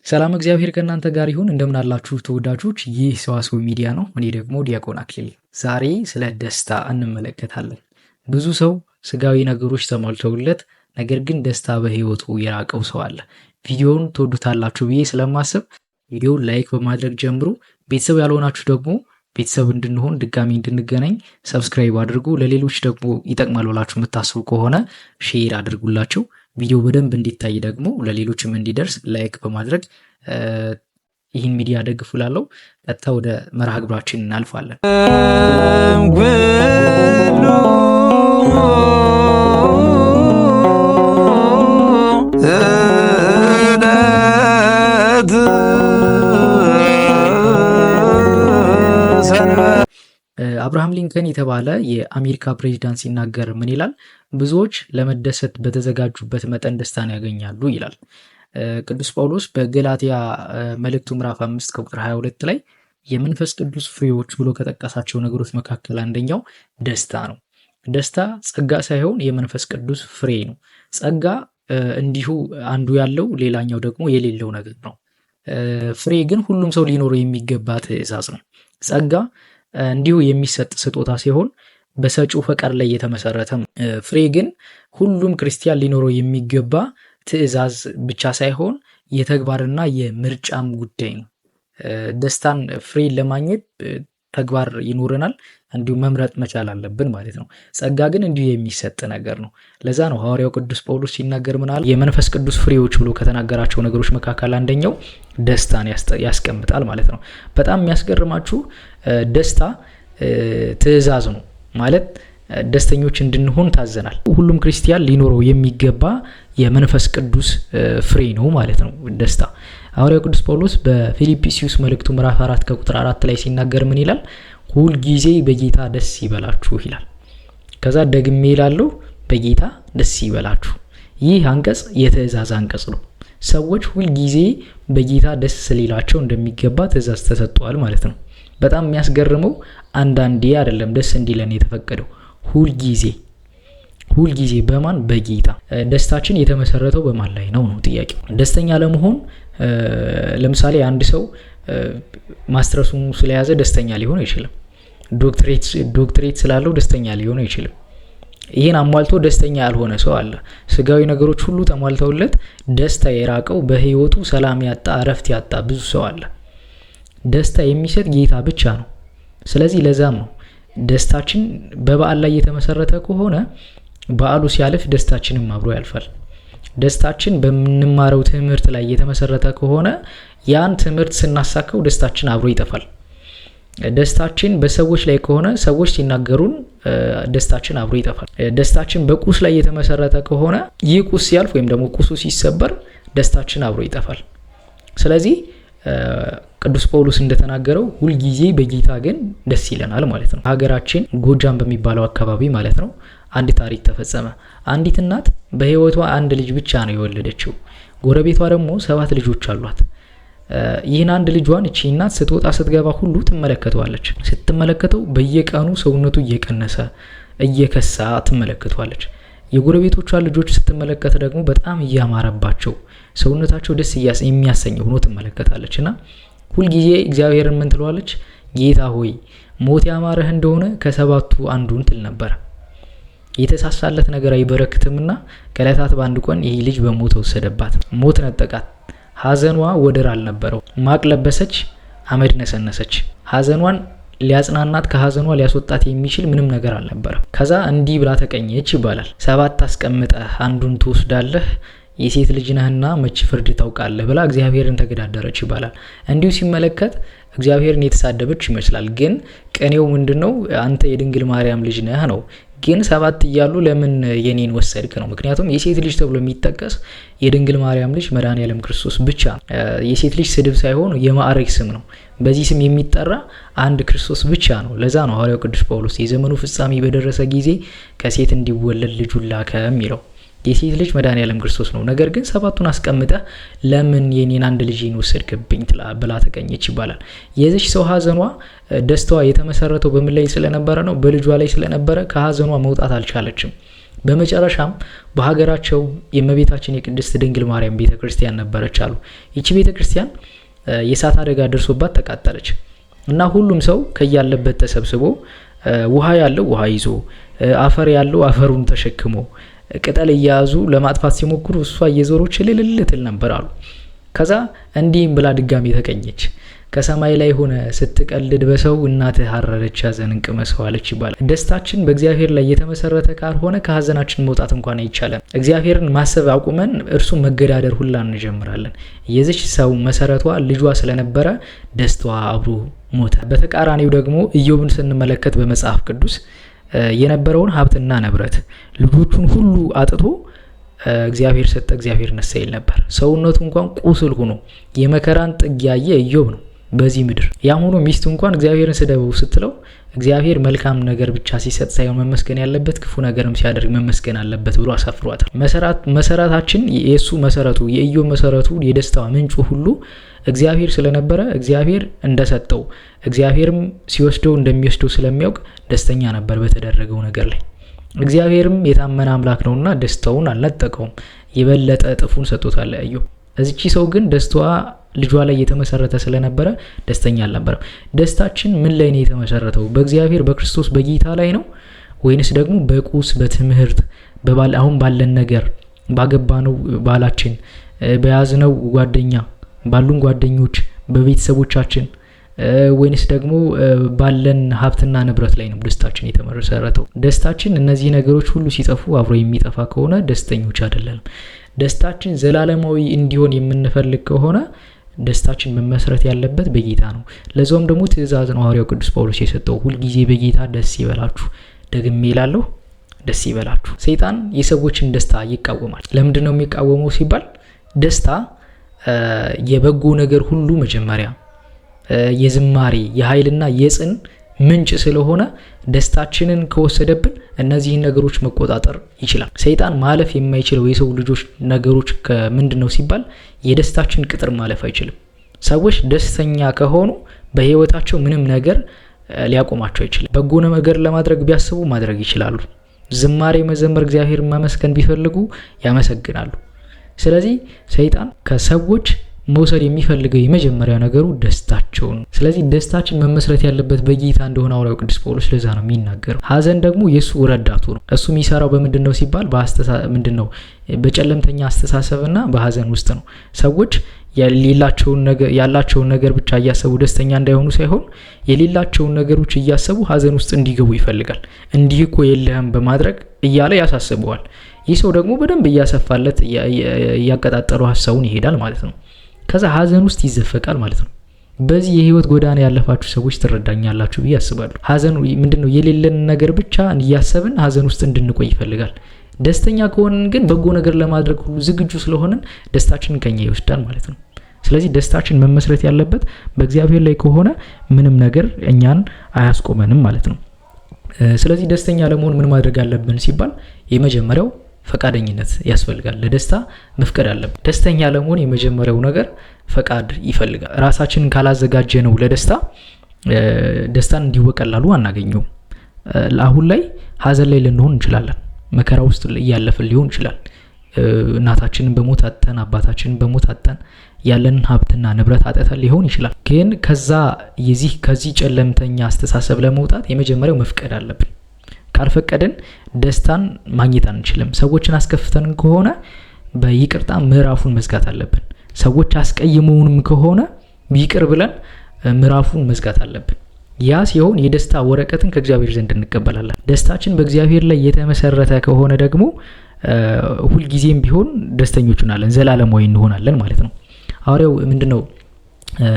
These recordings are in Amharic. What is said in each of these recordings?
ሰላም እግዚአብሔር ከእናንተ ጋር ይሁን። እንደምን አላችሁ ተወዳጆች? ይህ ሰዋስው ሚዲያ ነው። እኔ ደግሞ ዲያቆን አክሊል። ዛሬ ስለ ደስታ እንመለከታለን። ብዙ ሰው ስጋዊ ነገሮች ተሟልተውለት ነገር ግን ደስታ በህይወቱ የራቀው ሰው አለ። ቪዲዮውን ትወዱታላችሁ ብዬ ስለማስብ ቪዲዮውን ላይክ በማድረግ ጀምሩ። ቤተሰብ ያልሆናችሁ ደግሞ ቤተሰብ እንድንሆን ድጋሚ እንድንገናኝ ሰብስክራይብ አድርጉ። ለሌሎች ደግሞ ይጠቅማል ብላችሁ የምታስቡ ከሆነ ሼር አድርጉላቸው። ቪዲዮ በደንብ እንዲታይ ደግሞ ለሌሎችም እንዲደርስ ላይክ በማድረግ ይህን ሚዲያ ደግፉላለሁ። ቀጥታ ወደ መርሃ ግብራችን እናልፋለን። አብርሃም ሊንከን የተባለ የአሜሪካ ፕሬዚዳንት ሲናገር ምን ይላል? ብዙዎች ለመደሰት በተዘጋጁበት መጠን ደስታን ያገኛሉ ይላል። ቅዱስ ጳውሎስ በገላትያ መልእክቱ ምዕራፍ 5 ቁጥር 22 ላይ የመንፈስ ቅዱስ ፍሬዎች ብሎ ከጠቀሳቸው ነገሮች መካከል አንደኛው ደስታ ነው። ደስታ ጸጋ ሳይሆን የመንፈስ ቅዱስ ፍሬ ነው። ጸጋ እንዲሁ አንዱ ያለው ሌላኛው ደግሞ የሌለው ነገር ነው። ፍሬ ግን ሁሉም ሰው ሊኖረው የሚገባ ትእዛዝ ነው። ጸጋ እንዲሁ የሚሰጥ ስጦታ ሲሆን በሰጪው ፈቃድ ላይ የተመሰረተ ነው። ፍሬ ግን ሁሉም ክርስቲያን ሊኖረው የሚገባ ትእዛዝ ብቻ ሳይሆን የተግባርና የምርጫም ጉዳይ ነው። ደስታን ፍሬን ለማግኘት ተግባር ይኖረናል፣ እንዲሁ መምረጥ መቻል አለብን ማለት ነው። ጸጋ ግን እንዲሁ የሚሰጥ ነገር ነው። ለዛ ነው ሐዋርያው ቅዱስ ጳውሎስ ሲናገር ምናል የመንፈስ ቅዱስ ፍሬዎች ብሎ ከተናገራቸው ነገሮች መካከል አንደኛው ደስታን ያስቀምጣል ማለት ነው። በጣም የሚያስገርማችሁ ደስታ ትእዛዝ ነው ማለት ደስተኞች እንድንሆን ታዘናል። ሁሉም ክርስቲያን ሊኖረው የሚገባ የመንፈስ ቅዱስ ፍሬ ነው ማለት ነው ደስታ። ሐዋርያው ቅዱስ ጳውሎስ በፊልጵስዩስ መልእክቱ ምዕራፍ 4 ከቁጥር 4 ላይ ሲናገር ምን ይላል? ሁል ጊዜ በጌታ ደስ ይበላችሁ ይላል። ከዛ ደግሜ ይላል በጌታ ደስ ይበላችሁ። ይህ አንቀጽ የትእዛዝ አንቀጽ ነው። ሰዎች ሁል ጊዜ በጌታ ደስ ሊላቸው እንደሚገባ ትእዛዝ ተሰጥቷል ማለት ነው። በጣም የሚያስገርመው አንዳንዴ አይደለም ደስ እንዲለን የተፈቀደው፣ ሁል ጊዜ በማን? በጌታ። ደስታችን የተመሰረተው በማን ላይ ነው ጥያቄው። ደስተኛ ለመሆን ለምሳሌ አንድ ሰው ማስተርሱን ስለያዘ ደስተኛ ሊሆን አይችልም። ዶክትሬት ስላለው ደስተኛ ሊሆን አይችልም። ይህን አሟልቶ ደስተኛ ያልሆነ ሰው አለ። ስጋዊ ነገሮች ሁሉ ተሟልተውለት ደስታ የራቀው፣ በህይወቱ ሰላም ያጣ፣ እረፍት ያጣ ብዙ ሰው አለ። ደስታ የሚሰጥ ጌታ ብቻ ነው። ስለዚህ ለዛም ነው ደስታችን በበዓል ላይ የተመሰረተ ከሆነ በዓሉ ሲያልፍ ደስታችንም አብሮ ያልፋል። ደስታችን በምንማረው ትምህርት ላይ የተመሰረተ ከሆነ ያን ትምህርት ስናሳካው ደስታችን አብሮ ይጠፋል። ደስታችን በሰዎች ላይ ከሆነ ሰዎች ሲናገሩን ደስታችን አብሮ ይጠፋል። ደስታችን በቁስ ላይ የተመሰረተ ከሆነ ይህ ቁስ ሲያልፍ ወይም ደግሞ ቁሱ ሲሰበር ደስታችን አብሮ ይጠፋል። ስለዚህ ቅዱስ ጳውሎስ እንደተናገረው ሁልጊዜ በጌታ ግን ደስ ይለናል ማለት ነው። ሀገራችን ጎጃም በሚባለው አካባቢ ማለት ነው አንድ ታሪክ ተፈጸመ። አንዲት እናት በህይወቷ አንድ ልጅ ብቻ ነው የወለደችው። ጎረቤቷ ደግሞ 7 ልጆች አሏት። ይህን አንድ ልጇን እቺ እናት ስትወጣ ስትገባ ሁሉ ትመለከተዋለች። ስትመለከተው በየቀኑ ሰውነቱ እየቀነሰ እየከሳ ትመለከተዋለች። የጎረቤቶቿን ልጆች ስትመለከተ ደግሞ በጣም እያማረባቸው ሰውነታቸው ደስ የሚያሰኝ ሆኖ ትመለከታለችና ሁልጊዜ እግዚአብሔርን ምን ትለዋለች? ጌታ ሆይ ሞት ያማረህ እንደሆነ ከ7ቱ አንዱን ትል ነበር። የተሳሳለት ነገር አይበረክትምና ከዕለታት በአንድ ቀን ይህ ልጅ በሞት ወሰደባት። ሞት ነጠቃት። ሐዘኗ ወደር አልነበረው። ማቅ ለበሰች፣ አመድ ነሰነሰች። ሐዘኗን ሊያጽናናት ከሐዘኗ ሊያስወጣት የሚችል ምንም ነገር አልነበረም። ከዛ እንዲህ ብላ ተቀኘች ይባላል። 7 አስቀምጠህ አንዱን ትወስዳለህ፣ የሴት ልጅ ነህና መች ፍርድ ታውቃለህ ብላ እግዚአብሔርን ተገዳደረች ይባላል። እንዲሁ ሲመለከት እግዚአብሔርን የተሳደበች ይመስላል። ግን ቅኔው ምንድነው? አንተ የድንግል ማርያም ልጅ ነህ ነው። ግን 7 እያሉ ለምን የኔን ወሰድክ ነው። ምክንያቱም የሴት ልጅ ተብሎ የሚጠቀስ የድንግል ማርያም ልጅ መድኃኔዓለም ክርስቶስ ብቻ ነው። የሴት ልጅ ስድብ ሳይሆን የማዕረግ ስም ነው። በዚህ ስም የሚጠራ አንድ ክርስቶስ ብቻ ነው። ለዛ ነው ሐዋርያው ቅዱስ ጳውሎስ የዘመኑ ፍጻሜ በደረሰ ጊዜ ከሴት እንዲወለድ ልጁን ላከ የሚለው። የሴት ልጅ መድኃኔዓለም ክርስቶስ ነው። ነገር ግን 7ቱን አስቀምጠህ ለምን የኔን አንድ ልጅን ወሰድክብኝ ብላ ተቀኘች ይባላል። የዚች ሰው ሐዘኗ ደስታዋ የተመሰረተው በምን ላይ ስለነበረ ነው? በልጇ ላይ ስለነበረ ከሐዘኗ መውጣት አልቻለችም። በመጨረሻም በሀገራቸው የእመቤታችን የቅድስት ድንግል ማርያም ቤተክርስቲያን ነበረች አሉ። ይቺ ቤተክርስቲያን የእሳት አደጋ ደርሶባት ተቃጠለች እና ሁሉም ሰው ከያለበት ተሰብስቦ ውሃ ያለው ውሃ ይዞ አፈር ያለው አፈሩን ተሸክሞ ቅጠል እያያዙ ለማጥፋት ሲሞክሩ እሷ እየዞረች እልል ትል ነበር አሉ። ከዛ እንዲህም ብላ ድጋሚ ተቀኘች። ከሰማይ ላይ ሆነ ስትቀልድ በሰው እናትህ አረረች ሐዘንን ቅመሰው አለች ይባላል። ደስታችን በእግዚአብሔር ላይ የተመሰረተ ካልሆነ ከሐዘናችን መውጣት እንኳን አይቻልም። እግዚአብሔርን ማሰብ አቁመን እርሱን መገዳደር ሁላ እንጀምራለን። የዚች ሰው መሰረቷ ልጇ ስለነበረ ደስታዋ አብሮ ሞተ። በተቃራኒው ደግሞ ኢዮብን ስንመለከት በመጽሐፍ ቅዱስ የነበረውን ሀብትና ንብረት ልጆቹን ሁሉ አጥቶ እግዚአብሔር ሰጠ እግዚአብሔር ነሳ ይል ነበር። ሰውነቱ እንኳን ቁስል ሆኖ የመከራን ጥግ ያየ ኢዮብ ነው በዚህ ምድር። ያም ሆኖ ሚስቱ እንኳን እግዚአብሔርን ስደበው ስትለው እግዚአብሔር መልካም ነገር ብቻ ሲሰጥ ሳይሆን መመስገን ያለበት ክፉ ነገርም ሲያደርግ መመስገን አለበት ብሎ አሳፍሯታል። መሰረታችን የእሱ መሰረቱ የኢዮብ መሰረቱ የደስታው ምንጩ ሁሉ እግዚአብሔር ስለነበረ እግዚአብሔር እንደሰጠው እግዚአብሔርም ሲወስደው እንደሚወስደው ስለሚያውቅ ደስተኛ ነበር በተደረገው ነገር ላይ። እግዚአብሔርም የታመነ አምላክ ነውና ደስታውን አልነጠቀውም፣ የበለጠ እጥፉን ሰጥቶታል ኢዮብ። እዚች ሰው ግን ደስታዋ ልጇ ላይ የተመሰረተ ስለነበረ ደስተኛ አልነበረም። ደስታችን ምን ላይ ነው የተመሰረተው? በእግዚአብሔር በክርስቶስ በጌታ ላይ ነው ወይንስ ደግሞ በቁስ በትምህርት አሁን ባለን ነገር ባገባነው ባላችን በያዝነው ጓደኛ ባሉን ጓደኞች በቤተሰቦቻችን ወይንስ ደግሞ ባለን ሀብትና ንብረት ላይ ነው ደስታችን የተመሰረተው? ደስታችን እነዚህ ነገሮች ሁሉ ሲጠፉ አብሮ የሚጠፋ ከሆነ ደስተኞች አይደለም። ደስታችን ዘላለማዊ እንዲሆን የምንፈልግ ከሆነ ደስታችን መመስረት ያለበት በጌታ ነው። ለዛውም ደግሞ ትእዛዝ ነው ሐዋርያው ቅዱስ ጳውሎስ የሰጠው፣ ሁልጊዜ በጌታ ደስ ይበላችሁ። ደግሜ እላለሁ ደስ ይበላችሁ። ሰይጣን የሰዎችን ደስታ ይቃወማል። ለምንድን ነው የሚቃወመው ሲባል ደስታ የበጎ ነገር ሁሉ መጀመሪያ የዝማሬ የኃይልና የጽን ምንጭ ስለሆነ ደስታችንን ከወሰደብን እነዚህን ነገሮች መቆጣጠር ይችላል። ሰይጣን ማለፍ የማይችለው የሰው ልጆች ነገሮች ምንድነው ሲባል የደስታችን ቅጥር ማለፍ አይችልም። ሰዎች ደስተኛ ከሆኑ በህይወታቸው ምንም ነገር ሊያቆማቸው አይችልም። በጎ ነገር ለማድረግ ቢያስቡ ማድረግ ይችላሉ። ዝማሬ መዘመር እግዚአብሔርን ማመስገን ቢፈልጉ ያመሰግናሉ። ስለዚህ ሰይጣን ከሰዎች መውሰድ የሚፈልገው የመጀመሪያ ነገሩ ደስታቸው ነው። ስለዚህ ደስታችን መመስረት ያለበት በጌታ እንደሆነ ሐዋርያው ቅዱስ ጳውሎስ ለዛ ነው የሚናገረው። ሐዘን ደግሞ የሱ ረዳቱ ነው። እሱ የሚሰራው በምንድነው ሲባል ምንድነው በጨለምተኛ አስተሳሰብና በሐዘን ውስጥ ነው። ሰዎች ያላቸውን ነገር ብቻ እያሰቡ ደስተኛ እንዳይሆኑ ሳይሆን የሌላቸውን ነገሮች እያሰቡ ሐዘን ውስጥ እንዲገቡ ይፈልጋል። እንዲህ እኮ የለህም በማድረግ እያለ ያሳስበዋል። ይህ ሰው ደግሞ በደንብ እያሰፋለት እያቀጣጠለው ሐሳቡን ይሄዳል ማለት ነው። ከዛ ሐዘን ውስጥ ይዘፈቃል ማለት ነው። በዚህ የህይወት ጎዳና ያለፋችሁ ሰዎች ትረዳኛላችሁ ብዬ አስባለሁ። ሐዘን ምንድነው የሌለን ነገር ብቻ እያሰብን ሐዘን ውስጥ እንድንቆይ ይፈልጋል። ደስተኛ ከሆነን ግን በጎ ነገር ለማድረግ ሁሉ ዝግጁ ስለሆነን ደስታችንን ከኛ ይወስዳል ማለት ነው። ስለዚህ ደስታችን መመስረት ያለበት በእግዚአብሔር ላይ ከሆነ ምንም ነገር እኛን አያስቆመንም ማለት ነው። ስለዚህ ደስተኛ ለመሆን ምን ማድረግ አለብን ሲባል የመጀመሪያው ፈቃደኝነት ያስፈልጋል። ለደስታ መፍቀድ አለብን። ደስተኛ ለመሆን የመጀመሪያው ነገር ፈቃድ ይፈልጋል። ራሳችንን ካላዘጋጀ ነው ለደስታ ደስታን እንዲወቀላሉ አናገኘው። አሁን ላይ ሐዘን ላይ ልንሆን እንችላለን። መከራ ውስጥ እያለፍን ሊሆን ይችላል። እናታችንን በሞት አጠን፣ አባታችንን በሞት አጠን፣ ያለንን ሀብትና ንብረት አጠተን ሊሆን ይችላል። ግን ከዚህ ጨለምተኛ አስተሳሰብ ለመውጣት የመጀመሪያው መፍቀድ አለብን። ካልፈቀድን ደስታን ማግኘት አንችልም። ሰዎችን አስከፍተን ከሆነ በይቅርታ ምዕራፉን መዝጋት አለብን። ሰዎች አስቀይመውንም ከሆነ ይቅር ብለን ምዕራፉን መዝጋት አለብን። ያ ሲሆን የደስታ ወረቀትን ከእግዚአብሔር ዘንድ እንቀበላለን። ደስታችን በእግዚአብሔር ላይ የተመሰረተ ከሆነ ደግሞ ሁልጊዜም ቢሆን ደስተኞች እንሆናለን፣ ዘላለማዊ እንሆናለን ማለት ነው። ሐዋርያው ምንድነው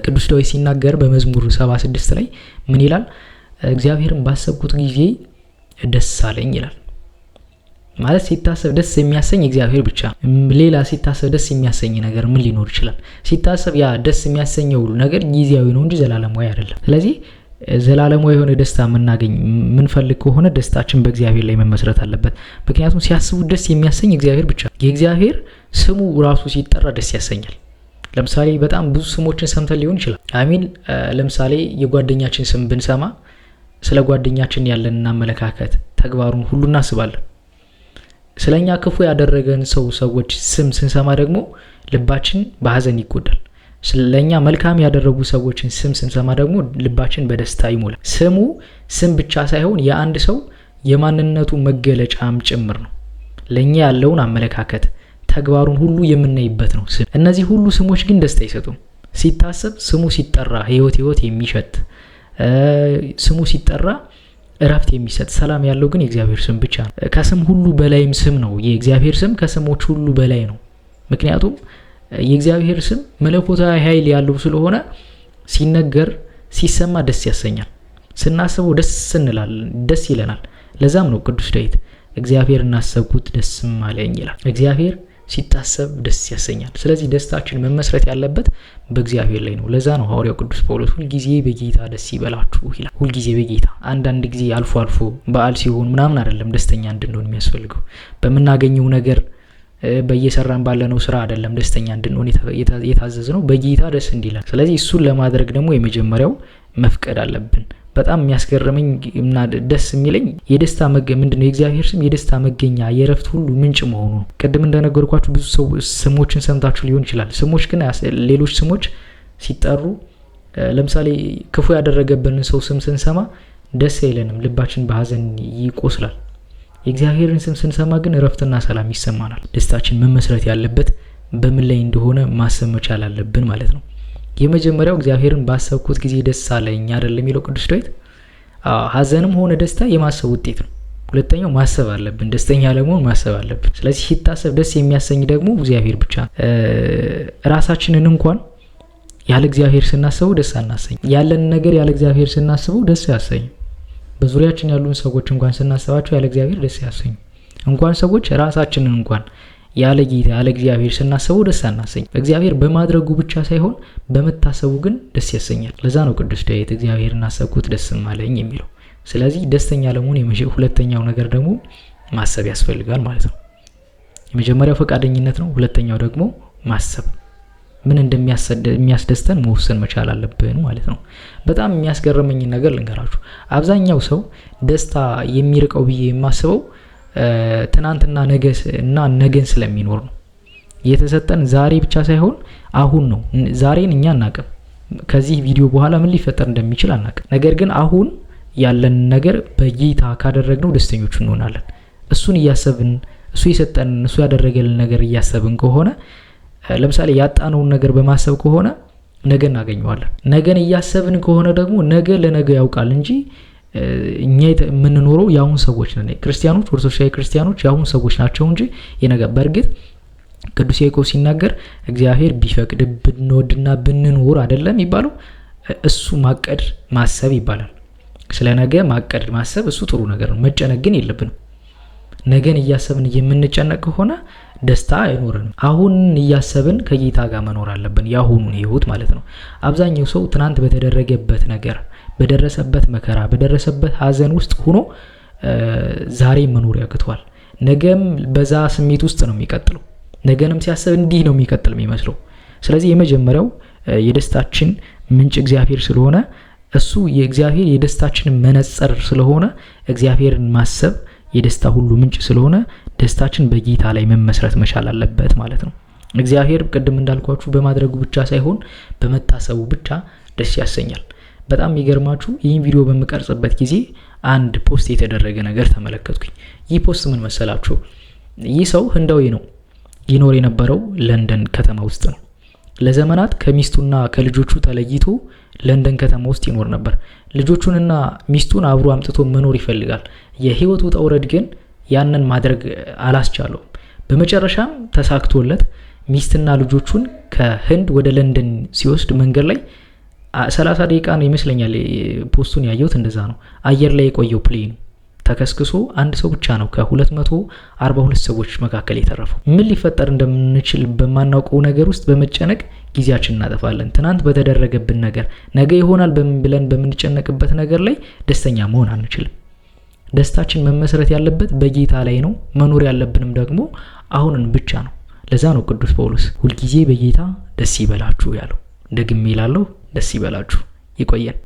ቅዱስ ዳዊት ሲናገር በመዝሙር 76 ላይ ምን ይላል? እግዚአብሔርን ባሰብኩት ጊዜ ደስ አለኝ ይላል። ማለት ሲታሰብ ደስ የሚያሰኝ እግዚአብሔር ብቻ። ሌላ ሲታሰብ ደስ የሚያሰኝ ነገር ምን ሊኖር ይችላል? ሲታሰብ ያ ደስ የሚያሰኘው ነገር ጊዜያዊ ነው እንጂ ዘላለማዊ አይደለም። ስለዚህ ዘላለማዊ የሆነ ደስታ የምናገኝ ምንፈልግ ከሆነ ደስታችን በእግዚአብሔር ላይ መመስረት አለበት። ምክንያቱም ሲያስቡ ደስ የሚያሰኝ እግዚአብሔር ብቻ። የእግዚአብሔር ስሙ ራሱ ሲጠራ ደስ ያሰኛል። ለምሳሌ በጣም ብዙ ስሞችን ሰምተን ሊሆን ይችላል። ለምሳሌ የጓደኛችን ስም ብንሰማ ስለ ጓደኛችን ያለንን አመለካከት፣ ተግባሩን ሁሉ እናስባለን። ስለኛ ክፉ ያደረገን ሰዎች ስም ስንሰማ ደግሞ ልባችን በሐዘን ይጎዳል። ስለኛ መልካም ያደረጉ ሰዎችን ስም ስንሰማ ደግሞ ልባችን በደስታ ይሞላል። ስሙ ስም ብቻ ሳይሆን የአንድ ሰው የማንነቱ መገለጫም ጭምር ነው። ለኛ ያለውን አመለካከት ተግባሩን ሁሉ የምናይበት ነው ስም። እነዚህ ሁሉ ስሞች ግን ደስታ አይሰጡም። ሲታሰብ ስሙ ሲጠራ ህይወት የሚሸት ስሙ ሲጠራ እረፍት የሚሰጥ ሰላም ያለው ግን የእግዚአብሔር ስም ብቻ ነው። ከስም ሁሉ በላይም ስም ነው። የእግዚአብሔር ስም ከስሞች ሁሉ በላይ ነው። ምክንያቱም የእግዚአብሔር ስም መለኮታዊ ኃይል ያለው ስለሆነ ሲነገር ሲሰማ ደስ ያሰኛል። ስናስበው ደስ ይለናል። ለዛም ነው ቅዱስ ዳዊት እግዚአብሔርን አሰብኩት ደስም አለኝ ይላል። እግዚአብሔር ሲታሰብ ደስ ያሰኛል። ስለዚህ ደስታችን መመስረት ያለበት በእግዚአብሔር ላይ ነው። ለዛ ነው ሐዋርያው ቅዱስ ጳውሎስ ሁልጊዜ በጌታ ደስ ይበላችሁ ይላል። ሁልጊዜ በጌታ። አንዳንድ ጊዜ አልፎ በዓል ሲሆን ምናምን አይደለም ደስተኛ እንድንሆን የሚያስፈልገው። በመናገኘው ነገር በየሰራን ባለነው ስራ አይደለም ደስተኛ እንድንሆን የታዘዝነው በጌታ ደስ እንዲለን። ስለዚህ እሱን ለማድረግ ደግሞ የመጀመሪያው መፍቀድ አለብን። በጣም የሚያስገርመኝ እና ደስ የሚለኝ የደስታ ምንድነው የእግዚአብሔር ስም የደስታ መገኛ የረፍት ሁሉ ምንጭ መሆኑ ነው። ቅድም እንደነገርኳችሁ ብዙ ስሞችን ሰምታችሁ ሊሆን ይችላል። ስሞች ግን ሌሎች ስሞች ሲጠሩ ለምሳሌ ክፉ ያደረገብንን ሰው ስም ስንሰማ ደስ አይለንም፣ ልባችን በሐዘን ይቆስላል። የእግዚአብሔርን ስም ስንሰማ ግን እረፍትና ሰላም ይሰማናል። ደስታችን መመስረት ያለበት በምን ላይ እንደሆነ ማሰብ መቻል አለብን ማለት ነው። የመጀመሪያው እግዚአብሔርን ባሰብኩት ጊዜ ደስ አለኝ አይደለም የሚለው ቅዱስ ዳዊት። ሐዘንም ሆነ ደስታ የማሰብ ውጤት ነው። ሁለተኛው ማሰብ አለብን፣ ደስተኛ ለመሆን ማሰብ አለብን። ስለዚህ ሲታሰብ ደስ የሚያሰኝ ደግሞ እግዚአብሔር ብቻ። ራሳችንን እንኳን ያለ እግዚአብሔር ስናስበው ደስ አናሰኝ። ያለን ነገር ያለ እግዚአብሔር ስናስበው ደስ ያሰኝ። በዙሪያችን ያሉን ሰዎች እንኳን ስናስባቸው ያለ እግዚአብሔር ደስ ያሰኝ። እንኳን ሰዎች ራሳችንን እንኳን ያለ ጌታ ያለ እግዚአብሔር ስናስበው ደስ አናሰኝ። እግዚአብሔር በማድረጉ ብቻ ሳይሆን በመታሰቡ ግን ደስ ያሰኛል። ለዛ ነው ቅዱስ ዳዊት እግዚአብሔርን አሰብኩት ደስም አለኝ የሚለው። ስለዚህ ደስተኛ ለመሆን ሁለተኛው ነገር ደግሞ ማሰብ ያስፈልጋል ማለት ነው። የመጀመሪያው ፈቃደኝነት ነው። ሁለተኛው ደግሞ ማሰብ፣ ምን እንደሚያስደስተን መወሰን መቻል አለብን ማለት ነው። በጣም የሚያስገርመኝ ነገር ልንገራችሁ። አብዛኛው ሰው ደስታ የሚርቀው ብዬ የማስበው ትናንትና ነገን ስለሚኖር ነው። የተሰጠን ዛሬ ብቻ ሳይሆን አሁን ነው። ዛሬን እኛ አናውቅም። ከዚህ ቪዲዮ በኋላ ምን ሊፈጠር እንደሚችል አናውቅም። ነገር ግን አሁን ያለን ነገር በጌታ ካደረግነው ደስተኞች እንሆናለን። እሱን እያሰብን እሱ የሰጠን እሱ ያደረገልን ነገር እያሰብን ከሆነ ለምሳሌ ያጣነውን ነገር በማሰብ ከሆነ ነገ እናገኘዋለን። ነገን እያሰብን ከሆነ ደግሞ ነገ ለነገ ያውቃል እንጂ እኛ የምንኖረው ያሁን ሰዎች ነን። ክርስቲያኖች ኦርቶዶክሳዊ ክርስቲያኖች ያሁን ሰዎች ናቸው እንጂ የነገ በርግጥ ቅዱስ ያዕቆብ ሲናገር እግዚአብሔር ቢፈቅድ ብንወድና ብንኖር አይደለም ይባለው እሱ ማቀድ ማሰብ ይባላል። ስለ ነገ ማቀድ ማሰብ እሱ ጥሩ ነገር ነው። መጨነቅ ግን የለብንም። ነገን እያሰብን የምንጨነቅ ከሆነ ደስታ አይኖርንም። አሁን እያሰብን ከጌታ ጋር መኖር አለብን፣ ያሁኑን ህይወት ማለት ነው። አብዛኛው ሰው ትናንት በተደረገበት ነገር በደረሰበት መከራ በደረሰበት ሐዘን ውስጥ ሆኖ ዛሬ መኖር ያቅተዋል። ነገም በዛ ስሜት ውስጥ ነው የሚቀጥለው። ነገንም ሲያስብ እንዲህ ነው የሚቀጥል የሚመስለው። ስለዚህ የመጀመሪያው የደስታችን ምንጭ እግዚአብሔር ስለሆነ እሱ የእግዚአብሔር የደስታችን መነጽር ስለሆነ እግዚአብሔርን ማሰብ የደስታ ሁሉ ምንጭ ስለሆነ ደስታችን በጌታ ላይ መመስረት መቻል አለበት ማለት ነው። እግዚአብሔር ቅድም እንዳልኳችሁ በማድረጉ ብቻ ሳይሆን በመታሰቡ ብቻ ደስ ያሰኛል። በጣም የሚገርማችሁ ይህን ቪዲዮ በመቀርጽበት ጊዜ አንድ ፖስት የተደረገ ነገር ተመለከትኩኝ። ይህ ፖስት ምን መሰላችሁ? ይህ ሰው ህንዳዊ ነው። ይኖር የነበረው ለንደን ከተማ ውስጥ ነው። ለዘመናት ከሚስቱና ከልጆቹ ተለይቶ ለንደን ከተማ ውስጥ ይኖር ነበር። ልጆቹንና ሚስቱን አብሮ አምጥቶ መኖር ይፈልጋል። የህይወቱ ውጣ ውረድ ግን ያንን ማድረግ አላስቻለውም። በመጨረሻም ተሳክቶለት ሚስትና ልጆቹን ከህንድ ወደ ለንደን ሲወስድ መንገድ ላይ 30 ደቂቃ ነው ይመስለኛል ፖስቱን ያየሁት እንደዛ ነው። አየር ላይ የቆየው ፕሌኑ ተከስክሶ አንድ ሰው ብቻ ነው ከ242 ሰዎች መካከል የተረፈው። ምን ሊፈጠር እንደምንችል በማናውቀው ነገር ውስጥ በመጨነቅ ጊዜያችን እናጠፋለን። ትናንት በተደረገብን ነገር ነገ ይሆናል ብለን በምንጨነቅበት ነገር ላይ ደስተኛ መሆን አንችልም። ደስታችን መመስረት ያለበት በጌታ ላይ ነው። መኖር ያለብንም ደግሞ አሁንን ብቻ ነው። ለዛ ነው ቅዱስ ጳውሎስ ሁልጊዜ በጌታ ደስ ይበላችሁ ያለው። ደግሜ እላለሁ ደስ ይበላችሁ። ይቆየን።